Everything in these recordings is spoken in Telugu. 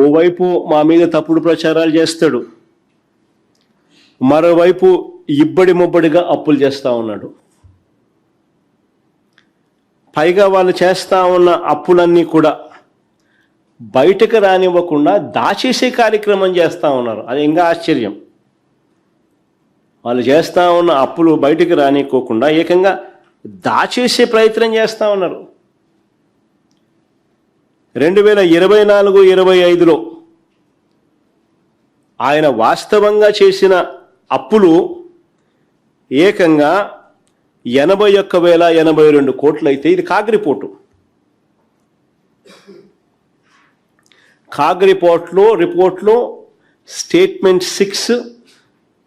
ఓవైపు మా మీద తప్పుడు ప్రచారాలు చేస్తాడు, మరోవైపు ఇబ్బడి ముబ్బడిగా అప్పులు చేస్తూ ఉన్నాడు. పైగా వాళ్ళు చేస్తూ ఉన్న అప్పులన్నీ కూడా బయటకు రానివ్వకుండా దాచేసే కార్యక్రమం చేస్తూ ఉన్నారు. అది ఇంకా ఆశ్చర్యం. వాళ్ళు చేస్తూ ఉన్న అప్పులు బయటకు రానివ్వకుండా ఏకంగా దాచేసే ప్రయత్నం చేస్తూ ఉన్నారు. 2024-25లో ఆయన వాస్తవంగా చేసిన అప్పులు ఏకంగా 81,082 కోట్లు అయితే ఇది కాగ్ రిపోర్ట్లో statement 6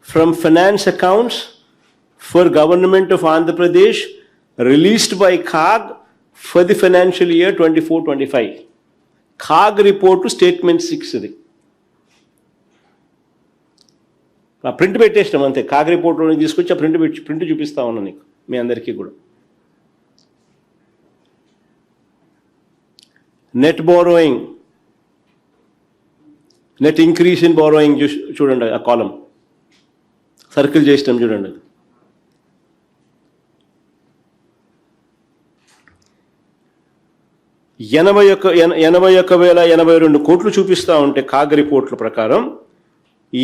from finance accounts for government of Andhra Pradesh released by CAG for the financial year 24-25. CAG report statement 6 ఇది. ఆ ప్రింట్ పెట్టేసినాం అంతే. కాగ్ రిపోర్ట్లోనే తీసుకొచ్చి ఆ ప్రింట్ చూపిస్తా ఉన్నా నీకు, మీ అందరికీ కూడా. నెట్ ఇంక్రీజ్ ఇన్ బారోయింగ్ చూడండి, ఆ కాలం సర్కిల్ చేసినాం చూడండి. ఎనభై 81,082 కోట్లు చూపిస్తూ ఉంటే కాగ్ రిపోర్ట్ల ప్రకారం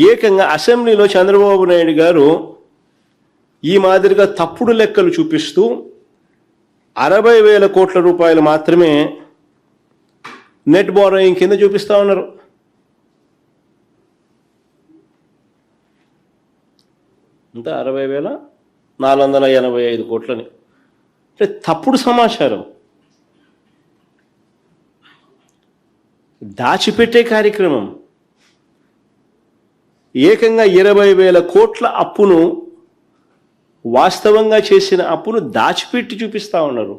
ఏకంగా అసెంబ్లీలో చంద్రబాబు నాయుడు గారు ఈ మాదిరిగా తప్పుడు లెక్కలు చూపిస్తూ 60,000 కోట్ల రూపాయలు మాత్రమే నెట్ బారోయింగ్ కింద చూపిస్తూ ఉన్నారు. అంతా 60,485 కోట్లని. అంటే తప్పుడు సమాచారం, దాచిపెట్టే కార్యక్రమం. ఏకంగా 20,000 కోట్ల అప్పును, వాస్తవంగా చేసిన అప్పును దాచిపెట్టి చూపిస్తూ ఉన్నారు.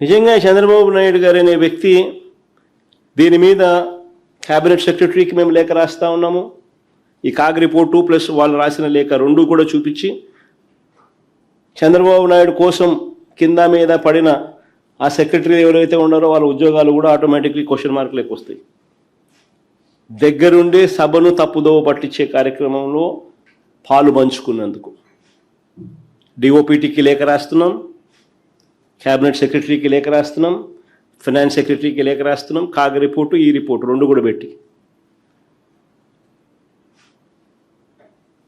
నిజంగా చంద్రబాబు నాయుడు గారు అనే వ్యక్తి దీని మీద క్యాబినెట్ సెక్రటరీకి మేము లేఖ రాస్తూ ఉన్నాము. ఈ కాగ్ రిపోర్టు ప్లస్ వాళ్ళు రాసిన లేఖ రెండు కూడా చూపించి చంద్రబాబు నాయుడు కోసం కింద మీద పడిన ఆ సెక్రటరీ ఎవరైతే ఉన్నారో వాళ్ళ ఉద్యోగాలు కూడా ఆటోమేటిక్లీ క్వశ్చన్ మార్కులకు వస్తాయి. దగ్గరుండే సభను తప్పుదోవ పట్టించే కార్యక్రమంలో పాలు పంచుకున్నందుకు డిఓపిటికి లేఖ రాస్తున్నాం, క్యాబినెట్ సెక్రటరీకి లేఖ రాస్తున్నాం, ఫైనాన్స్ సెక్రటరీకి లేఖ రాస్తున్నాం. కాగ్ రిపోర్టు, ఈ రిపోర్టు రెండు కూడా పెట్టి